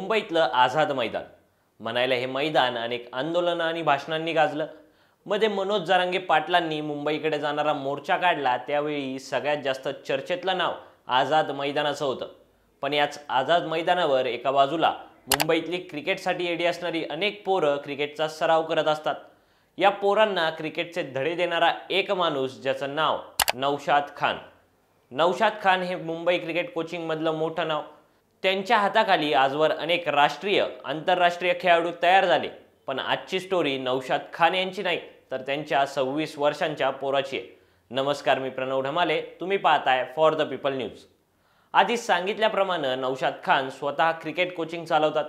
मुंबईतलं आझाद मैदान म्हणायला हे मैदान अनेक आंदोलनं आणि भाषणांनी गाजलं। मध्ये मनोज जरांगे पाटलांनी मुंबईकडे जाणारा मोर्चा काढला, त्यावेळी सगळ्यात जास्त चर्चेतलं नाव आझाद मैदानाचं होतं। पण याच आझाद मैदानावर एका बाजूला मुंबईतली क्रिकेटसाठी येडी असणारी अनेक पोरं क्रिकेटचा सराव करत असतात। या पोरांना क्रिकेटचे धडे देणारा एक माणूस, ज्याचं नाव नौशाद खान। नौशाद खान हे मुंबई क्रिकेट कोचिंग मधलं मोठं नाव। त्यांच्या हाताखाली आजवर अनेक राष्ट्रीय आंतरराष्ट्रीय खेळाडू तयार झाले। पण आजची स्टोरी नौशाद खान यांची नाही, तर त्यांच्या 26 वर्षांच्या पोराची आहे। नमस्कार, मी प्रणव ढमाले, तुम्ही पाहताय फॉर द पीपल न्यूज। आधी सांगितल्याप्रमाणे नौशाद खान स्वतः क्रिकेट कोचिंग चालवतात।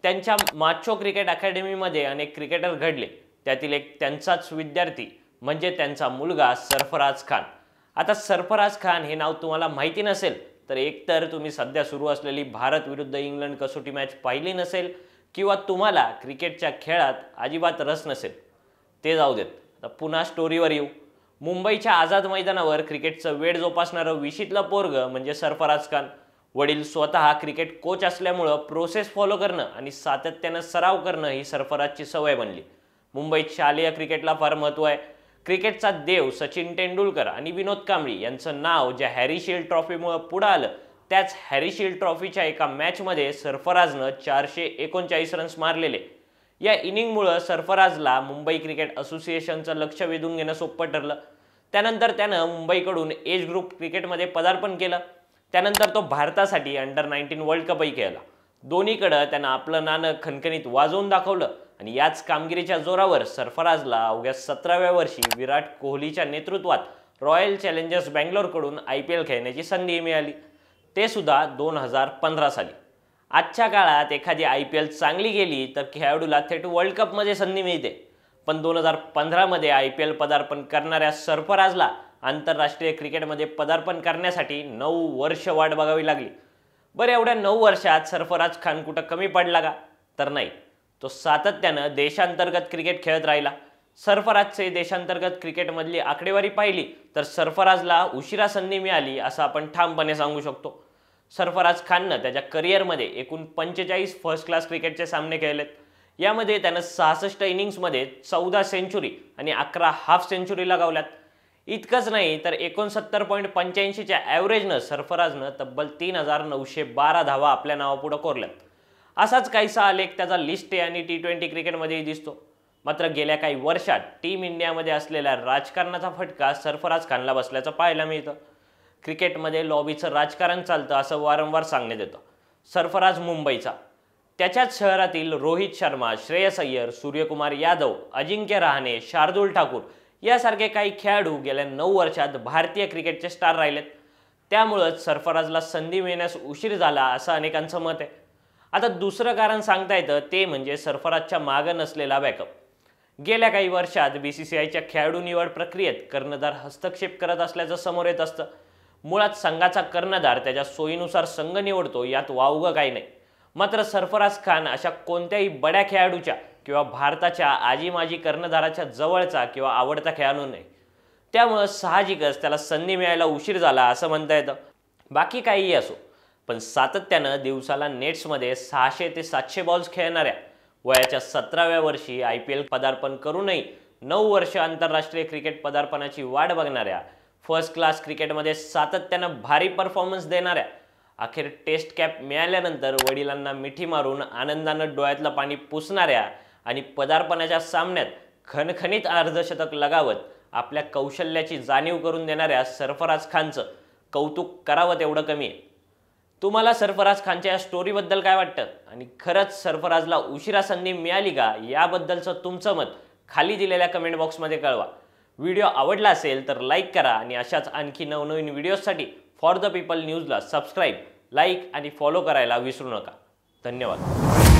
त्यांच्या माचो क्रिकेट अकॅडमीमध्ये अनेक क्रिकेटर घडले, त्यातील एक त्यांचाच विद्यार्थी म्हणजे त्यांचा मुलगा सरफराज खान। आता सरफराज खान हे नाव तुम्हाला माहिती नसेल तर एकतर तुम्ही सध्या सुरू असलेली भारत विरुद्ध इंग्लंड कसोटी मॅच पाहिली नसेल, किंवा तुम्हाला क्रिकेटच्या खेळात अजिबात रस नसेल। ते जाऊ देत, आता पुन्हा स्टोरीवर येऊ। मुंबईच्या आझाद मैदानावर क्रिकेटचं वेड जोपासणारं विशीतलं पोरगं म्हणजे सरफराज खान। वडील स्वतः क्रिकेट कोच असल्यामुळं प्रोसेस फॉलो करणं आणि सातत्यानं सराव करणं ही सरफराजची सवय बनली। मुंबईत शालेय क्रिकेटला फार महत्त्व आहे। क्रिकेटचा देव सचिन तेंडुलकर आणि विनोद कांबळी यांचं नाव ज्या हॅरी शील्ड ट्रॉफीमुळे पुढे आलं, त्याच हॅरी शील्ड ट्रॉफीच्या एका मॅचमध्ये सरफराजनं 439 रन्स मारलेले। या इनिंगमुळे सरफराजला मुंबई क्रिकेट असोसिएशनचं लक्ष वेधून घेणं सोपं ठरलं। त्यानंतर त्यानं मुंबईकडून एज ग्रुप क्रिकेटमध्ये पदार्पण केलं। त्यानंतर तो भारतासाठी अंडर-19 वर्ल्ड कपही खेळला। दोन्हीकडे त्यानं आपलं नाणं खणखणीत वाजवून दाखवलं आणि याच कामगिरीच्या जोरावर सरफराजला अवघ्या 17व्या वर्षी विराट कोहलीच्या नेतृत्वात रॉयल चॅलेंजर्स बँगलोरकडून IPL खेळण्याची संधी मिळाली, ते सुद्धा 2015 साली। आजच्या काळात एखादी IPL चांगली गेली तर खेळाडूला थेट वर्ल्ड कपमध्ये संधी मिळते, पण 2015 मध्ये IPL पदार्पण करणाऱ्या सरफराजला आंतरराष्ट्रीय क्रिकेटमध्ये पदार्पण करण्यासाठी 9 वर्ष वाट बघावी लागली। बरं, एवढ्या 9 वर्षात सरफराज खान कुठं कमी पडला का? तर नाही, तो सातत्यानं देशांतर्गत क्रिकेट खेळत राहिला। सरफराजचे देशांतर्गत क्रिकेटमधली आकडेवारी पाहिली तर सरफराजला उशिरा संधी मिळाली असं आपण ठामपणे सांगू शकतो। सरफराज खाननं त्याच्या करिअरमध्ये एकूण 45 फर्स्ट क्लास क्रिकेटचे सामने खेळलेत। यामध्ये त्यानं 66 इनिंग्समध्ये 14 सेंचुरी आणि 11 हाफ सेंचुरी लगावल्यात। इतकंच नाही तर 69.85च्या ॲव्हरेजनं सरफराजनं तब्बल 3912 धावा आपल्या नावापुढं कोरल्यात। असाच काहीसा आलेख त्याचा लिस्ट ए आणि T20 क्रिकेटमध्येही दिसतो। मात्र गेल्या काही वर्षात टीम इंडियामध्ये असलेल्या राजकारणाचा फटका सरफराज खानला बसल्याचं पाहायला मिळतं। क्रिकेटमध्ये लॉबीचं राजकारण चालतं असं वारंवार सांगण्यात येतं। सरफराज मुंबईचा, त्याच्याच शहरातील रोहित शर्मा, श्रेयस अय्यर, सूर्यकुमार यादव, अजिंक्य रहाणे, शार्दुल ठाकूर यासारखे काही खेळाडू गेल्या 9 वर्षात भारतीय क्रिकेटचे स्टार राहिलेत। त्यामुळेच सरफराजला संधी मिळण्यास उशीर झाला असं अनेकांचं मत आहे। आता दुसरं कारण सांगता येतं ते म्हणजे सरफराजच्या मागं नसलेला बॅकअप। गेल्या काही वर्षात BCCIच्या खेळाडू निवड प्रक्रियेत कर्णधार हस्तक्षेप करत असल्याचं समोर येत असतं। मुळात संघाचा कर्णधार त्याच्या सोयीनुसार संघ निवडतो, यात वावगं काही नाही। मात्र सरफराज खान अशा कोणत्याही बड्या खेळाडूच्या किंवा भारताच्या आजी माजी कर्णधाराच्या जवळचा किंवा आवडता खेळाडू नाही। त्यामुळे साहजिकच त्याला संधी मिळायला उशीर झाला असं म्हणता येतं। बाकी काहीही असो, पण सातत्यानं दिवसाला नेट्समध्ये 600 ते 700 बॉल्स खेळणाऱ्या, वयाच्या 17व्या वर्षी IPL पदार्पण करूनही 9 वर्ष आंतरराष्ट्रीय क्रिकेट पदार्पणाची वाट बघणाऱ्या, फर्स्ट क्लास क्रिकेटमध्ये सातत्यानं भारी परफॉर्मन्स देणाऱ्या, अखेर टेस्ट कॅप मिळाल्यानंतर वडिलांना मिठी मारून आनंदानं डोळ्यातलं पाणी पुसणाऱ्या आणि पदार्पणाच्या सामन्यात खणखणीत अर्धशतक लगावत आपल्या कौशल्याची जाणीव करून देणाऱ्या सरफराज खानचं कौतुक करावं तेवढं कमी आहे। तुम्हाला सरफराज खानच्या या स्टोरीबद्दल काय वाटतं? आणि खरंच सरफराजला उशिरा संधी मिळाली का, याबद्दलचं तुमचं मत खाली दिलेल्या कमेंट बॉक्समध्ये कळवा। व्हिडिओ आवडला असेल तर लाईक करा आणि अशाच आणखी नवनवीन व्हिडिओजसाठी फॉर द पीपल न्यूजला सबस्क्राईब, लाईक आणि फॉलो करायला विसरू नका। धन्यवाद।